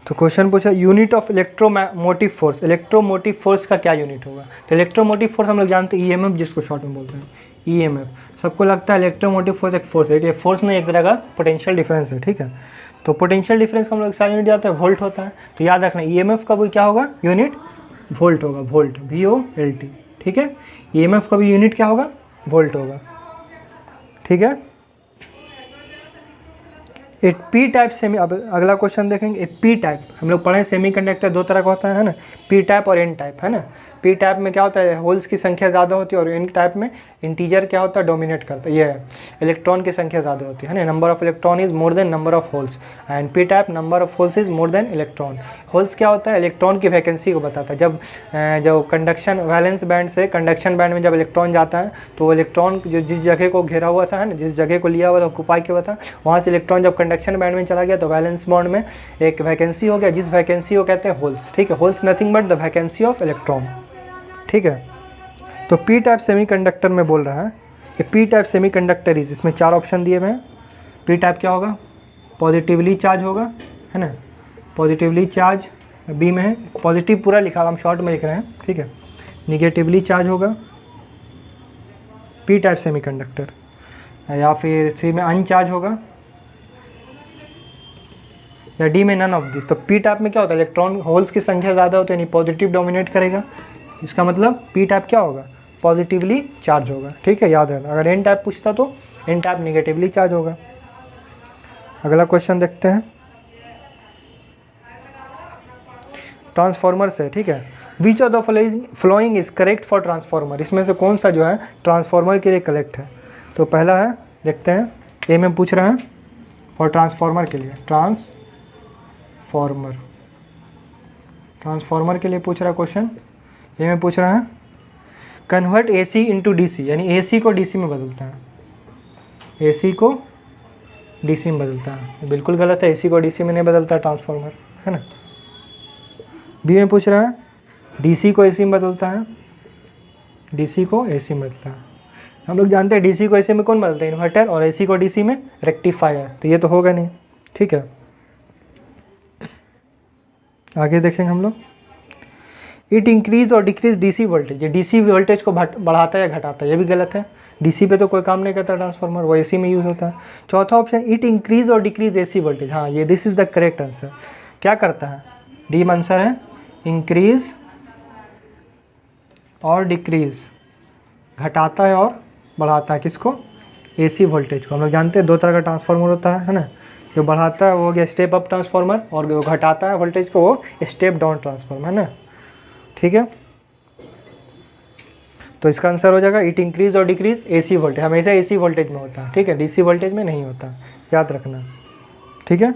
तो क्वेश्चन पूछा unit of electromotive force, electromotive force का क्या यूनिट होगा। तो इलेक्ट्रोमोटिव फोर्स हम लोग जानते हैं ईएमएफ, जिसको शॉर्ट में बोलते हैं ईएमएफ। सबको लगता है इलेक्ट्रोमोटिव फोर्स एक फोर्स है, ये फोर्स नहीं, एक तरह का पोटेंशियल डिफरेंस है, ठीक है। तो पोटेंशियल डिफरेंस का हम लोग सारा यूनिट जानते हैं, वोल्ट होता है। तो याद रखना ईएमएफ का भी क्या होगा यूनिट, वोल्ट होगा, वोल्ट VOLT, ठीक है। ईएमएफ का भी यूनिट क्या होगा, वोल्ट होगा, ठीक है। एक पी टाइप सेमी, अब अगला क्वेश्चन देखेंगे। एक पी टाइप हम लोग पढ़े सेमीकंडक्टर दो तरह का होता है ना, पी टाइप और एन टाइप, है ना। पी टाइप में क्या होता है, होल्स की संख्या ज़्यादा होती है, और एन टाइप में इंटीजर क्या होता है, डोमिनेट करता है, ये है इलेक्ट्रॉन की संख्या ज़्यादा होती है ना। Number of electron is more than number of holes, and P type number of holes is more than electron. Holes क्या होता है, इलेक्ट्रॉन की वैकेंसी को बताता है। जब कंडक्शन वैलेंस बैंड से कंडक्शन बैंड में जब इलेक्ट्रॉन जाता है, तो इलेक्ट्रॉन जो जिस जगह को घेरा हुआ था, है ना, जिस जगह को लिया हुआ था, ऑक्यूपाई किया हुआ था, वहाँ से इलेक्ट्रॉन जब कंडक्शन बैंड में चला गया तो वैलेंस बॉन्ड में एक वैकेंसी हो गया, जिस वैकेंसी को कहते हैं होल्स, ठीक है। Holes nothing but the vacancy of electron, ठीक है। तो पी टाइप सेमीकंडक्टर में बोल रहा है कि पी टाइप सेमीकंडक्टर इज, इसमें 4 ऑप्शन दिए हुए हैं। पी टाइप क्या होगा, पॉजिटिवली चार्ज होगा, है ना, पॉजिटिवली चार्ज बी में है, पॉजिटिव पूरा लिखा हुआ, हम शॉर्ट में लिख रहे हैं, ठीक है। निगेटिवली चार्ज होगा पी टाइप सेमीकंडक्टर, या फिर सी में अनचार्ज होगा, या डी में नन ऑफ दिस। तो पी टाइप में क्या होता है, इलेक्ट्रॉन होल्स की संख्या ज़्यादा होती है, यानी पॉजिटिव डोमिनेट करेगा। इसका मतलब पी टाइप क्या होगा, पॉजिटिवली चार्ज होगा, ठीक है, याद है। अगर एन टाइप पूछता तो एन टाइप निगेटिवली चार्ज होगा। अगला क्वेश्चन देखते हैं, ट्रांसफार्मर से, ठीक है। Which of the following is correct for transformer, इसमें से कौन सा जो है ट्रांसफार्मर के लिए करेक्ट है। तो पहला है, देखते हैं, ए में पूछ रहे हैं फॉर ट्रांसफार्मर के लिए, ट्रांसफार्मर के लिए पूछ रहा है क्वेश्चन। ये में पूछ रहा है कन्वर्ट AC इंटू DC, यानी AC को DC में बदलता है, AC को DC में बदलता है। बिल्कुल गलत है, AC को DC में नहीं बदलता ट्रांसफार्मर, है ना। बी में पूछ रहा है DC को AC में बदलता है, DC को AC में बदलता है। हम लोग जानते हैं DC को AC में कौन बदलता है, इन्वर्टर, और AC को DC में रेक्टिफायर। तो ये तो होगा नहीं, ठीक है। आगे देखेंगे हम लोग, इट इंक्रीज और डिक्रीज DC वोल्टेज, ये DC वोल्टेज को बढ़ाता है या घटाता है, ये भी गलत है। DC पे तो कोई काम नहीं करता ट्रांसफार्मर, वो AC में यूज़ होता है। चौथा ऑप्शन, इट इंक्रीज और डिक्रीज AC वोल्टेज, हाँ ये this is the correct answer. क्या करता है, डी में आंसर है इंक्रीज और डिक्रीज, घटाता है और बढ़ाता है, किसको, AC वोल्टेज को। हम लोग जानते हैं 2 तरह का ट्रांसफार्मर होता है ना। जो बढ़ाता है वो हो गया स्टेप अप ट्रांसफार्मर, और जो घटाता है वोल्टेज को वो स्टेप डाउन ट्रांसफार्मर, है ना, ठीक है। तो इसका आंसर हो जाएगा इट इंक्रीज और डिक्रीज AC वोल्टेज, हमेशा AC वोल्टेज में होता है, ठीक है, DC वोल्टेज में नहीं होता, याद रखना, ठीक है।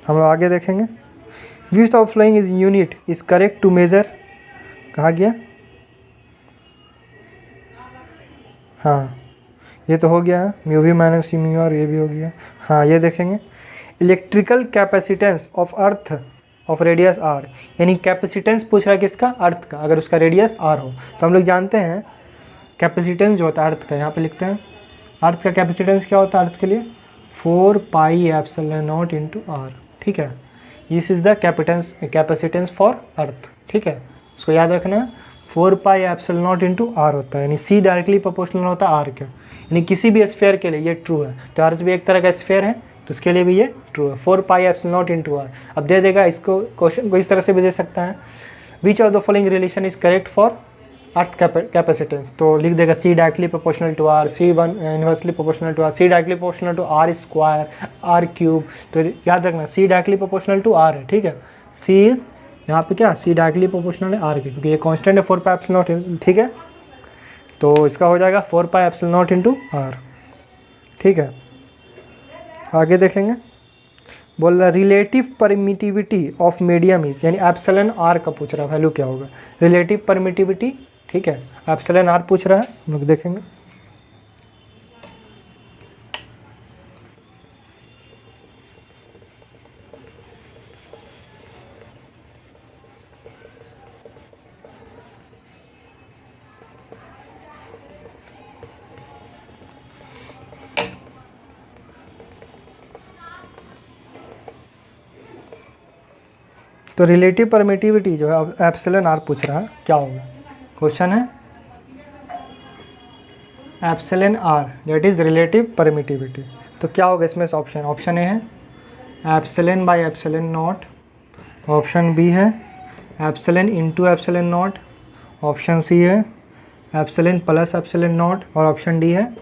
हम लोग आगे देखेंगे, which of following is unit is correct to measure, कहाँ गया, हाँ ये तो हो गया है, mu V minus mu R, ये भी हो गया। हाँ ये देखेंगे, electrical capacitance of earth of radius R, यानी कैपेसिटेंस पूछ रहा है किसका, अर्थ का, अगर उसका रेडियस R हो। तो हम लोग जानते हैं कैपेसिटेंस जो होता है अर्थ का, यहाँ पे लिखते हैं अर्थ का कैपेसिटेंस क्या होता है अर्थ के लिए, 4 pi epsilon not into R, ठीक है। This is the capacitance for earth, ठीक है, उसको याद रखना है। 4 pi epsilon not into R होता है, यानी C डायरेक्टली प्रोपोर्शनल होता है R के, यानी किसी भी स्फीयर के लिए ये ट्रू है। तो अर्थ भी एक तरह का स्फीयर है, तो उसके लिए भी ये ट्रू है, 4 pi epsilon not into R। अब दे देगा, इसको क्वेश्चन को इस तरह से भी दे सकता है, which of the following relation is correct for earth capacitance. तो लिख देगा C directly proportional to R, C1 inversely proportional to R, C directly proportional to R square, R cube. तो याद रखना C directly proportional to R है, ठीक है। C is यहाँ पे क्या, C डायरेक्टली प्रोपोर्शनल है R के, क्योंकि ये कांस्टेंट है 4 पाई एप्सिलॉन नॉट, ठीक है। तो इसका हो जाएगा 4 pi epsilon not into R, ठीक है। आगे देखेंगे, बोल रहा relative permittivity of medium is, यानी एप्सिलॉन R का पूछ रहा है, वैल्यू क्या होगा, रिलेटिव परमिटिविटी, ठीक है, एप्सिलॉन R पूछ रहा है, हम लोग देखेंगे। तो रिलेटिव परमिटिविटी जो है एप्सिलन आर पूछ रहा है, क्या होगा? क्वेश्चन है epsilon R that is relative permittivity, तो क्या होगा इसमें से? ऑप्शन ए है epsilon by epsilon naught, option B है epsilon into epsilon naught, option C है एप्सिलन प्लस एप्सिलन नॉट, और ऑप्शन डी है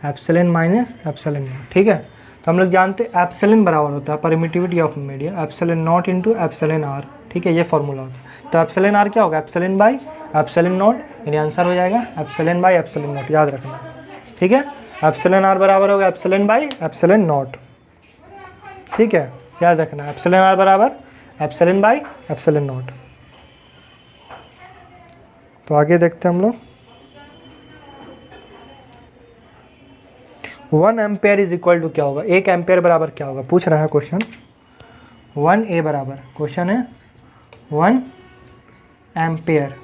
एप्सिलन माइनस एप्सिलन नॉट। ठीक है, तो हम लोग जानते हैं एप्सिलन बराबर होता है permittivity of media epsilon naught into epsilon R. ठीक है, ये फॉर्मूला होता है। तो एप्सिलन आर क्या होगा? एप्सिलन बाई एप्सिलन नॉट, यानी आंसर हो जाएगा एप्सिलन बाई एप्सिलन नॉट, याद रखना। ठीक है, एप्सिलन आर बराबर होगा एप्सिलन बाई एप्सिलन नॉट। ठीक है, याद रखना एप्सिलन आर बराबर एप्सिलन बाई एप्सिलन नॉट। तो आगे देखते हैं हम लोग। 1 एम्पेयर इज इक्वल टू क्या होगा? 1 एम्पेयर बराबर क्या होगा पूछ रहा है क्वेश्चन। 1A बराबर, क्वेश्चन है 1 एम्पेयर।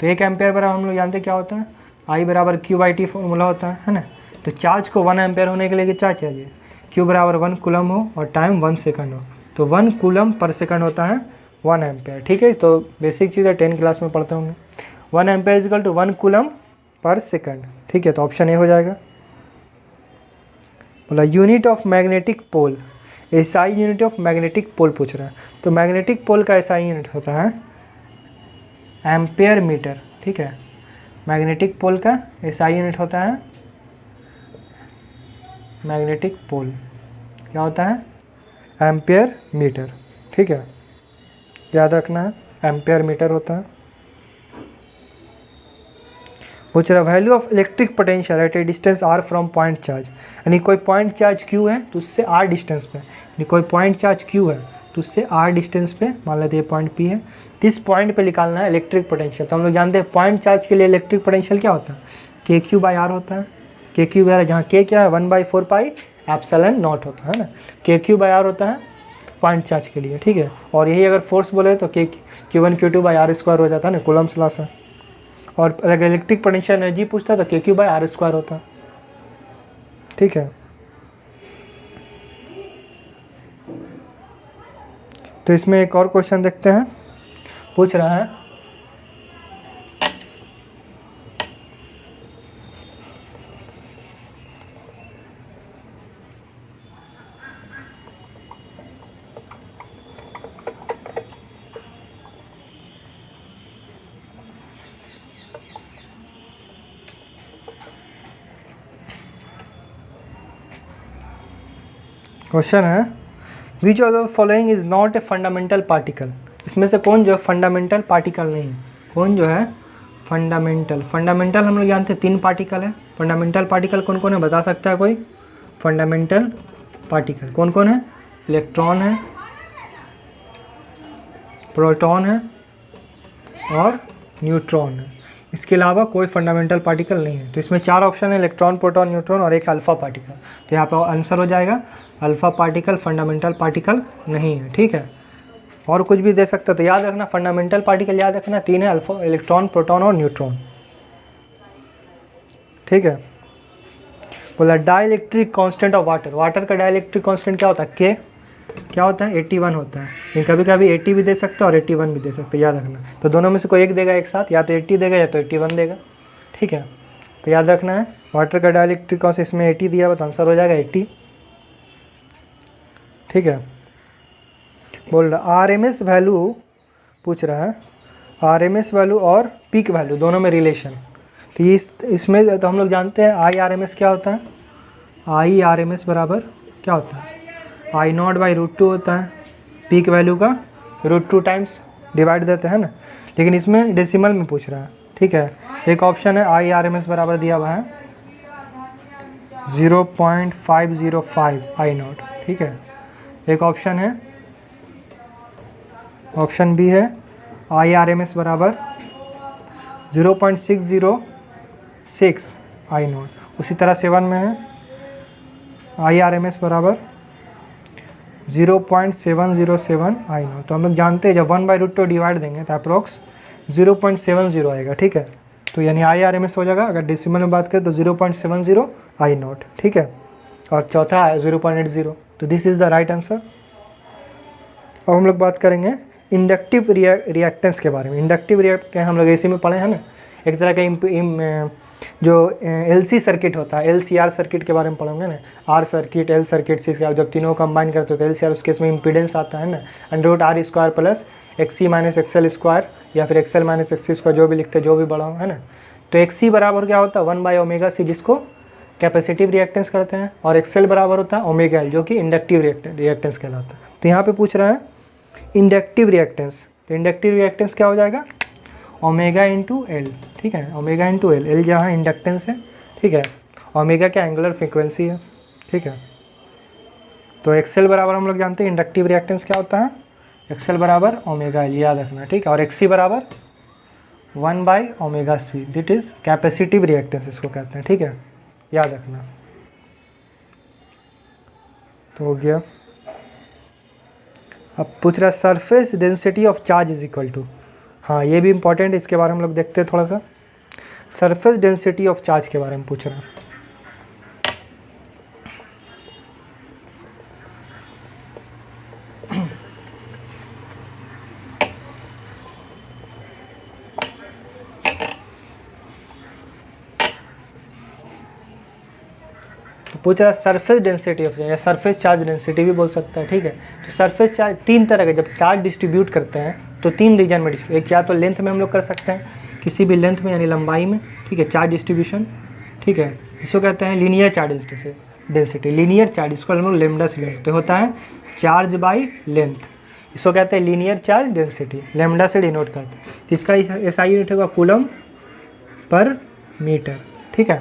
तो 1 एम्पेयर बराबर हम लोग जानते हैं क्या होता है, I बराबर Q/T फॉर्मूला होता है ना। तो चार्ज को 1 एम्पेयर होने के लिए क्या चाहिए? Q बराबर 1 कूलम हो और टाइम 1 सेकंड हो, तो 1 कूलम पर सेकंड होता है 1 एम्पेयर। ठीक है, तो बेसिक चीज़ है, 10 क्लास में पढ़ते होंगे। 1 ampere is equal to 1 coulomb per second. ठीक है, तो ऑप्शन ए हो जाएगा। बोला unit of magnetic pole, SI unit of magnetic pole पूछ रहा है। तो मैग्नेटिक पोल का एसआई यूनिट होता है एम्पेयर मीटर। ठीक है, मैग्नेटिक पोल का एसआई यूनिट होता है मैग्नेटिक पोल, क्या होता है? Ampere metre. ठीक है, याद रखना है एम्पेयर मीटर होता है। पूछ रहा value of electric potential at a distance r from point charge, यानी कोई पॉइंट चार्ज क्यू है तो उससे आर डिस्टेंस पे, यानी कोई पॉइंट चार्ज क्यू है तो उससे आर डिस्टेंस पे, मान लेते हैं पॉइंट पी है, इस पॉइंट पे निकालना है इलेक्ट्रिक पोटेंशियल। तो हम लोग जानते हैं पॉइंट चार्ज के लिए इलेक्ट्रिक पोटेंशियल क्या होता है? के क्यू बाई आर होता है। के क्यू बाई आर, जहाँ के क्या है 1/4 पाई एप्सिलन नॉट होता है ना। के क्यू बाई आर होता है पॉइंट चार्ज के लिए। ठीक है, और यही अगर फोर्स बोले तो के Q1 Q2 by are square हो जाता है ना, कूलम्स लॉ से। और अगर इलेक्ट्रिक पोटेंशियल एनर्जी पूछता तो के क्यू बाई आर स्क्वायर होता। ठीक है, तो इसमें एक और क्वेश्चन देखते हैं। पूछ रहा है क्वेश्चन है which of the following is not a fundamental particle, इसमें से कौन जो है फंडामेंटल पार्टिकल नहीं? कौन जो है फंडामेंटल हम लोग जानते हैं 3 पार्टिकल है। फंडामेंटल पार्टिकल कौन कौन है बता सकता है कोई? फंडामेंटल पार्टिकल कौन कौन है? इलेक्ट्रॉन है, प्रोटॉन है और न्यूट्रॉन है। इसके अलावा कोई फंडामेंटल पार्टिकल नहीं है। तो इसमें 4 ऑप्शन है, इलेक्ट्रॉन, प्रोटॉन, न्यूट्रॉन और एक अल्फा पार्टिकल। तो यहाँ पर आंसर हो जाएगा अल्फा पार्टिकल फंडामेंटल पार्टिकल नहीं है। ठीक है, और कुछ भी दे सकता, तो याद रखना फंडामेंटल पार्टिकल याद रखना 3 है, अल्फा, इलेक्ट्रॉन, प्रोटॉन और न्यूट्रॉन। ठीक है, बोला dielectric constant of water, water का डाइलेक्ट्रिक कांस्टेंट क्या होता है? के क्या होता है? 81 होता है। लेकिन कभी कभी 80 भी दे सकते हैं और 81 भी दे सकते हैं, याद रखना। तो दोनों में से कोई एक देगा एक साथ, या तो 80 देगा या तो 81 देगा। ठीक है, तो याद रखना है वाटर का डाइलेक्ट्रिक कांस्टेंट, इसमें 80 दिया हुआ तो आंसर हो जाएगा 80। ठीक है, बोल रहा RMS वैल्यू पूछ रहा है, RMS वैल्यू और पीक वैल्यू दोनों में रिलेशन। तो ये इसमें तो हम लोग जानते हैं IRMS क्या होता है? IRMS बराबर क्या होता है? I0/√2 होता है। पीक वैल्यू का √2 टाइम्स डिवाइड देते हैं ना, लेकिन इसमें डेसिमल में पूछ रहा है। ठीक है, एक ऑप्शन है IRMS बराबर दिया हुआ है 0.505 I0। ठीक है, एक ऑप्शन है, ऑप्शन बी है IRMS बराबर 0.606 I0। उसी तरह 7 में है IRMS बराबर 0.707 I0। तो हम लोग जानते हैं जब 1/√2 डिवाइड देंगे तो अप्रोक्स 0.70 आएगा। ठीक है, तो यानी IRMS हो जाएगा। अगर डेसिमल में बात करें तो 0.70 I0। ठीक है, और चौथा है 0.80। तो this is the right answer. अब हम लोग बात करेंगे इंडक्टिव रिएक्टेंस के बारे में। इंडक्टिव रिएक्टेंस हम लोग इसी में पढ़े हैं ना, एक तरह का जो एलसी सर्किट होता है, एलसीआर सर्किट के बारे में पढ़ोगे ना, आर सर्किट, एल सर्किट, सी जब तीनों कंबाइन करते हो तो एलसीआर, उस केस में इम्पीडेंस आता है ना, √r² plus XC minus XL² या फिर XL माइनस XC², जो भी लिखते हैं, जो भी बढ़ाओ, है ना। तो XC बराबर क्या होता है 1/ωc, जिसको कैपेसिटिव रिएक्टेंस करते हैं, और XL बराबर होता है ωL, जो कि इंडक्टिव रिएक्टेंस कहलाता है। तो यहाँ पे पूछ रहा है इंडक्टिव रिएक्टेंस, तो इंडक्टिव रिएक्टेंस क्या हो जाएगा ओमेगा इंटू एल, ठीक है, ओमेगा इंटू एल, एल जहाँ इंडक्टेंस है, ठीक है, ओमेगा क्या एंगुलर फ्रीक्वेंसी है, ठीक है। तो XL बराबर हम लोग जानते हैं इंडक्टिव रिएक्टेंस क्या होता है, XL बराबर ओमेगा एल, याद रखना, ठीक है, और XC बराबर 1/ωc, दिट इज़ कैपेसिटिव रिएक्टेंस इसको कहते हैं, ठीक है, याद रखना। तो हो गया। अब पूछ रहा है surface density of charge is equal to, हाँ ये भी इंपॉर्टेंट है, इसके बारे में हम लोग देखते हैं थोड़ा सा। सरफेस डेंसिटी ऑफ चार्ज के बारे में पूछ रहा है। तो पूछ रहा है सरफेस डेंसिटी ऑफ, या सरफेस चार्ज डेंसिटी भी बोल सकता है, ठीक है। तो सरफेस चार्ज तीन तरह के, जब चार्ज डिस्ट्रीब्यूट करते हैं तो तीन रीजन में, एक या तो लेंथ में हम लोग कर सकते हैं, किसी भी लेंथ में यानी लंबाई में, ठीक है, चार्ज डिस्ट्रीब्यूशन, ठीक है, इसको कहते हैं linear charge density, linear charge, इसको हम लोग लैम्डा से लेते होता है चार्ज बाई लेंथ, इसको कहते हैं लीनियर चार्ज डेंसिटी, लैम्डा से डिनोट करते हैं। तो इसका SI यूनिट होगा कूलम पर मीटर, ठीक है।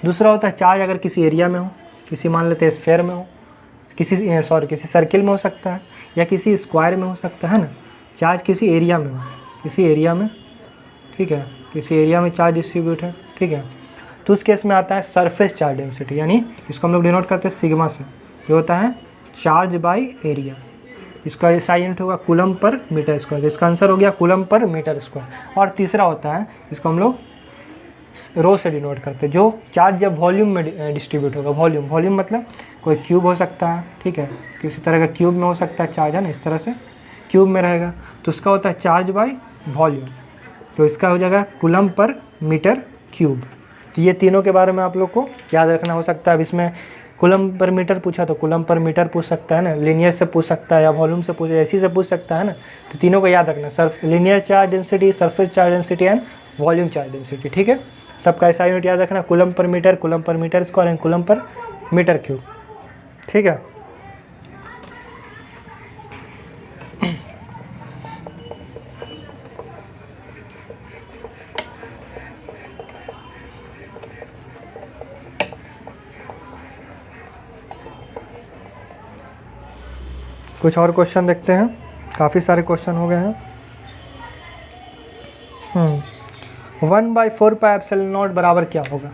दूसरा होता है चार्ज अगर किसी एरिया में हो, किसी मान लेते हैं स्फेयर में हो, किसी सर्किल में हो सकता है, या किसी स्क्वायर में हो सकता है ना, चार्ज किसी एरिया में हो, किसी एरिया में, ठीक है, किसी एरिया में चार्ज डिस्ट्रीब्यूट है, ठीक है। तो उस केस में आता है सरफेस चार्ज डेंसिटी, यानी इसको हम लोग डिनोट करते हैं सिग्मा से, ये होता है चार्ज बाई एरिया, इसका SI यूनिट होगा कूलम पर मीटर स्क्वायर, तो इसका आंसर हो गया कूलम पर मीटर स्क्वायर। और तीसरा होता है इसको हम लोग रो से डिनोट करते हैं, जो चार्ज जब वॉल्यूम में डिस्ट्रीब्यूट होगा, वॉल्यूम मतलब कोई क्यूब हो सकता है, ठीक है, किसी तरह का क्यूब में हो सकता है चार्ज, है ना, इस तरह से क्यूब में रहेगा, तो उसका होता है चार्ज बाई वॉल्यूम, तो इसका हो जाएगा कूलम पर मीटर क्यूब। तो ये तीनों के बारे में आप लोग को याद रखना हो सकता है। अब इसमें कूलम पर मीटर पूछा तो कूलम पर मीटर पूछ सकता है ना, लीनियर से पूछ सकता है, या वॉल्यूम से पूछ, ऐसी से पूछ सकता है ना। तो तीनों को याद रखना, linear charge density, surface charge density and volume charge density, ठीक है। सबका SI यूनिट याद रखना, coulomb per metre square and coulomb per metre cube, ठीक है। कुछ और क्वेश्चन देखते हैं, काफ़ी सारे क्वेश्चन हो गए हैं। 1/4 पाई एप्सिलॉन नॉट बराबर क्या होगा,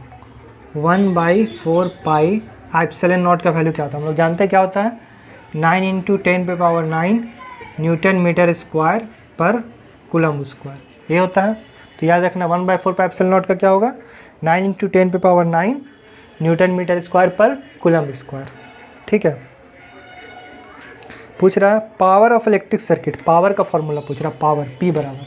1/4 पाई एप्सिलॉन नॉट का वैल्यू क्या होता है, हम लोग जानते हैं क्या होता है, 9 × 10⁹ न्यूटन मीटर स्क्वायर पर कूलम स्क्वायर, ये होता है। तो याद रखना 1/4 पाई एप्सिलॉन नॉट का क्या होगा, 9 × 10⁹ न्यूटन मीटर स्क्वायर पर कूलम स्क्वायर, ठीक है। पूछ रहा है power of electric circuit, power का फॉर्मूला पूछ रहा है, पावर P बराबर,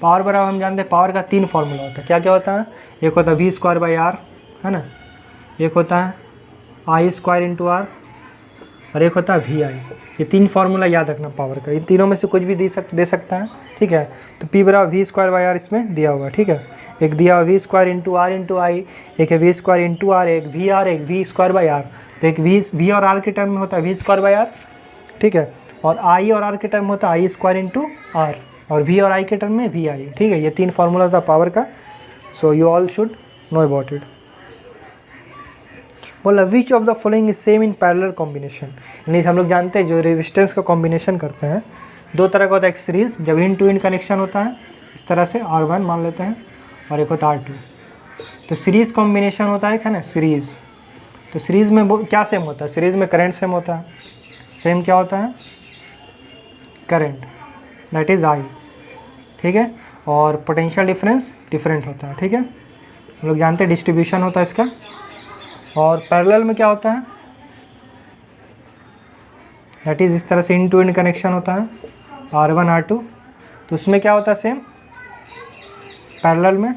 पावर बराबर हम जानते हैं पावर का 3 फार्मूला होता है, क्या क्या होता है, एक होता है V²/R, है ना, एक होता है I² × R, और एक होता है VI। ये 3 फार्मूला याद रखना पावर का, इन तीनों में से कुछ भी दे सकता है, ठीक है। तो P बराबर V²/R इसमें दिया होगा, ठीक है, एक दिया हुआ V² × R × I, एक है V² × R, एक VR, एक V²/R। तो एक V और R के टर्म में होता है V²/R, ठीक है, और I और R के टर्म में होता है I² × R, और V और I के टर्म में VI, ठीक है। ये 3 फार्मूला था पावर का, so you all should know about it. बोला which of the following is same in parallel combination, यानी हम लोग जानते हैं जो रेजिस्टेंस का कॉम्बिनेशन करते हैं, 2 तरह का होता है, एक सीरीज जब इन टू इन कनेक्शन होता है, इस तरह से R1 मान लेते हैं, और एक होता है R2। तो सीरीज़ कॉम्बिनेशन होता है ना, सीरीज़, तो सीरीज़ में क्या सेम होता है, सीरीज़ में करंट सेम होता है, सेम क्या होता है, करंट, दैट इज़ I, ठीक है, और पोटेंशियल डिफरेंस डिफरेंट होता है, ठीक है। हम लोग जानते हैं डिस्ट्रीब्यूशन होता है इसका। और पैरेलल में क्या होता है, दैट इज़ इस तरह से इन टू इन कनेक्शन होता है, R1 R2, तो उसमें क्या होता है सेम, पैरेलल में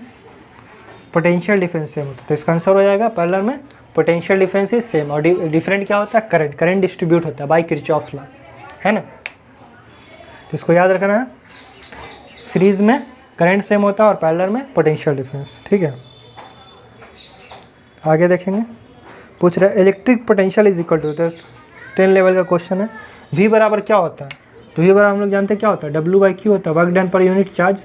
पोटेंशियल डिफरेंस सेम होता है, तो इसका आंसर हो जाएगा पैरेलल में पोटेंशियल डिफरेंस इज सेम। और डिफरेंट क्या होता है, करंट, करंट डिस्ट्रीब्यूट होता है बाय किरचॉफ लॉ, है ना। तो इसको याद रखना है, सीरीज में करंट सेम होता है और पैरेलल में पोटेंशियल डिफरेंस, ठीक है। आगे देखेंगे, पूछ रहा है electric potential is equal to, 10 level का क्वेश्चन है। V बराबर क्या होता है, तो V बराबर हम लोग जानते हैं क्या होता है, W/Q होता है, work done per unit charge.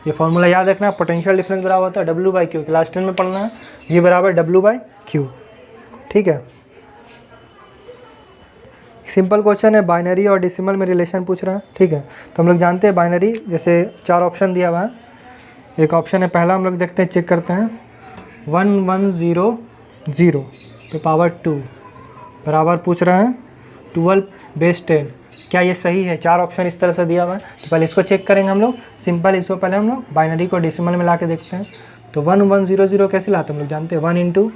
ये फॉर्मूला याद रखना है, पोटेंशियल डिफरेंस बराबर होता है W/Q, क्लास 10 में पढ़ना है, V बराबर W/Q, ठीक है। सिंपल क्वेश्चन है, बाइनरी और डेसिमल में रिलेशन पूछ रहा है, ठीक है। तो हम लोग जानते हैं बाइनरी, जैसे 4 ऑप्शन दिया हुआ है, एक ऑप्शन है पहला, हम लोग देखते हैं, चेक करते हैं, 1100 पे पावर 2 बराबर पूछ रहा है 12/10, क्या ये सही है। 4 ऑप्शन इस तरह से दिया हुआ है, तो पहले इसको चेक करेंगे हम लोग, सिंपल। इसको पहले हम लोग बाइनरी को डेसिमल में ला के देखते हैं। तो 1100 कैसे लाते हैं, हम लोग जानते हैं 1 इंटू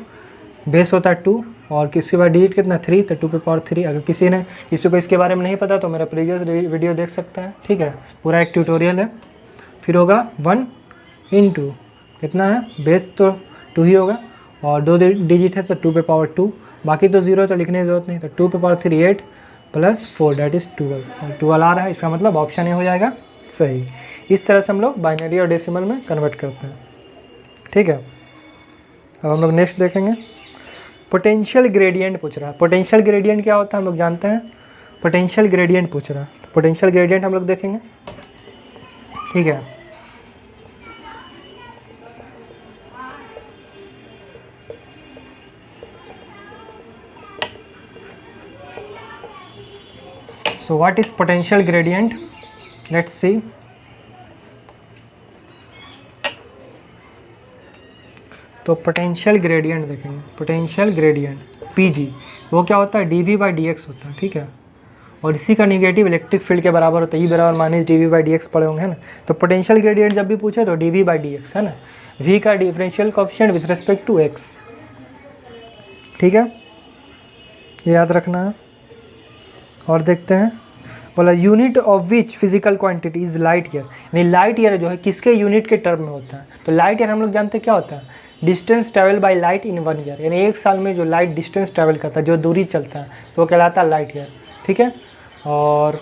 बेस होता है 2 और किसी बार डिजिट कितना 3, तो 2 पे पावर 3। अगर किसी को इसके बारे में नहीं पता तो मेरा प्रीवियस वीडियो देख सकता है, ठीक है, पूरा एक ट्यूटोरियल है। फिर होगा 1 इंटू कितना है, बेस तो 2 ही होगा और 2 डिजिट है तो 2 पे पावर 2, बाकी तो 0 तो लिखने की जरूरत नहीं। तो 2 पे पावर 3 8 प्लस 4 दैट इज़ 12, और 12 आ रहा है, इसका मतलब ऑप्शन ए हो जाएगा सही। इस तरह से हम लोग बाइनरी और डेसिमल में कन्वर्ट करते हैं, ठीक है। अब हम लोग नेक्स्ट देखेंगे, पोटेंशियल ग्रेडियंट पूछ रहा है। पोटेंशियल ग्रेडियंट क्या होता है हम लोग जानते हैं, पोटेंशियल ग्रेडियंट पूछ रहा है। तो पोटेंशियल ग्रेडियंट हम लोग देखेंगे, ठीक है। So what is potential gradient? Let's see. तो पोटेंशियल ग्रेडियंट देखेंगे, पोटेंशियल ग्रेडियंट PG वो क्या होता है, dV/dx होता है, ठीक है। और इसी का निगेटिव इलेक्ट्रिक फील्ड के बराबर होता है, E बराबर माइनस dV/dx पढ़े होंगे, है ना। तो पोटेंशियल ग्रेडियंट जब भी पूछे तो dV/dx, है ना। V का differential coefficient with respect to x, ठीक है, ये याद रखना है। और देखते हैं, बोला unit of which physical quantity is light year, यानी लाइट ईयर जो है किसके यूनिट के टर्म में होता है। तो लाइट ईयर हम लोग जानते हैं क्या होता है, distance travel by light in 1 year, यानी 1 साल में जो लाइट डिस्टेंस ट्रैवल करता है, जो दूरी चलता है, तो वो कहलाता है लाइट ईयर, ठीक है। और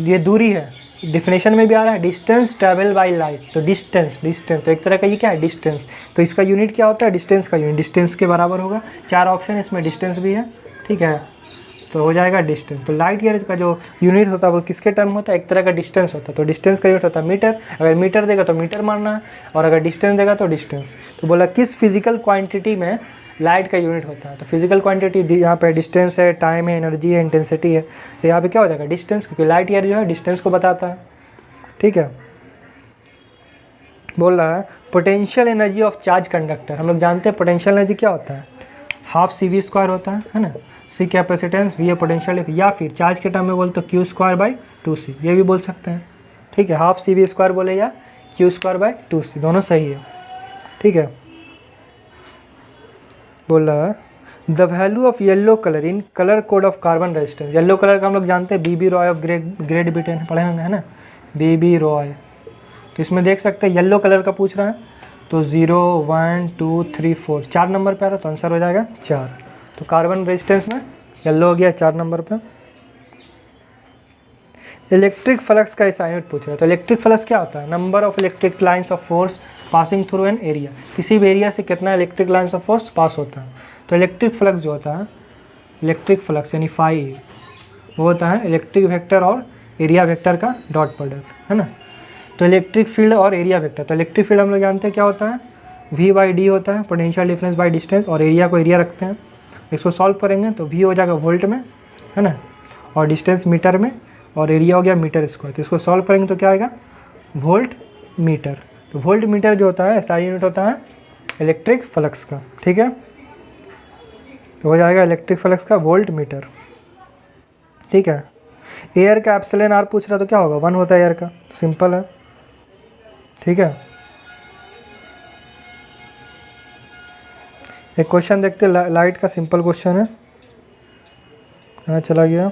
ये दूरी है, डिफिनेशन में भी आ रहा है डिस्टेंस ट्रैवल बाय लाइट, तो डिस्टेंस तो एक तरह का ये क्या है, डिस्टेंस। तो इसका यूनिट क्या होता है, डिस्टेंस का यूनिट डिस्टेंस के बराबर होगा। 4 ऑप्शन इसमें डिस्टेंस भी है, ठीक है, तो हो जाएगा डिस्टेंस। तो लाइट ईयर का जो यूनिट होता है वो किसके टर्म होता है, एक तरह का डिस्टेंस होता है। तो डिस्टेंस का यूनिट होता है मीटर, अगर मीटर देगा तो मीटर मानना है, और अगर डिस्टेंस देगा तो डिस्टेंस। तो बोला किस फिजिकल क्वांटिटी में लाइट का यूनिट होता है, तो फिजिकल क्वांटिटी यहाँ पे डिस्टेंस है, टाइम है, एनर्जी है, इंटेंसिटी है, तो यहाँ पे क्या हो जाएगा डिस्टेंस, क्योंकि लाइट ईयर जो है डिस्टेंस को बताता है, ठीक है। बोल रहा है potential energy of charge conductor, हम लोग जानते हैं पोटेंशियल एनर्जी क्या होता है, हाफ CV² होता है ना। C कैपेसिटेंस, V पोटेंशियल, या फिर चार्ज के टर्म में बोल तो Q²/2C, ये भी बोल सकते हैं, ठीक है। हाफ CV² बोले या Q²/2C, दोनों सही है, ठीक है। बोल रहा है the value of yellow colour in colour code of carbon resistance. Yellow colour का हम लोग जानते हैं BB Roy of great Britain पढ़े होंगे, है ना, BB रॉय। तो इसमें देख सकते हैं येलो कलर का पूछ रहा है, तो 0 1 2 3 4 4 नंबर पे आ रहा, तो आंसर हो जाएगा 4। तो कार्बन रेजिस्टेंस में येलो हो गया 4 नंबर पे। इलेक्ट्रिक फ्लक्स का ऐसा यूनिट पूछ रहा है। तो इलेक्ट्रिक फ्लक्स क्या होता है, number of electric lines of force passing through an area, किसी भी एरिया से कितना electric lines of force pass होता है। तो इलेक्ट्रिक फ्लक्स जो होता है, इलेक्ट्रिक फ्लक्स यानी फाई, वो होता है इलेक्ट्रिक वेक्टर और एरिया वेक्टर का डॉट प्रोडक्ट, है ना। तो इलेक्ट्रिक फील्ड और एरिया वेक्टर, तो इलेक्ट्रिक फील्ड हम लोग जानते हैं क्या होता है, V/D होता है, पोटेंशियल डिफरेंस बाय डिस्टेंस, और एरिया को एरिया रखते हैं। इसको सॉल्व करेंगे तो V हो जाएगा वोल्ट में, है ना, और डिस्टेंस मीटर में, और एरिया हो गया मीटर स्क्वायर। तो इसको सॉल्व करेंगे तो क्या आएगा, वोल्ट मीटर। तो वोल्ट मीटर जो होता है ऐसा यूनिट होता है इलेक्ट्रिक फ्लक्स का, ठीक है। तो हो जाएगा इलेक्ट्रिक फ्लक्स का वोल्ट मीटर, ठीक है। एयर का एप्सिलॉन R पूछ रहा तो क्या होगा, 1 होता है एयर का, तो सिंपल है, ठीक है। एक क्वेश्चन देखते हैं लाइट का, सिंपल क्वेश्चन है, यहाँ चला गया।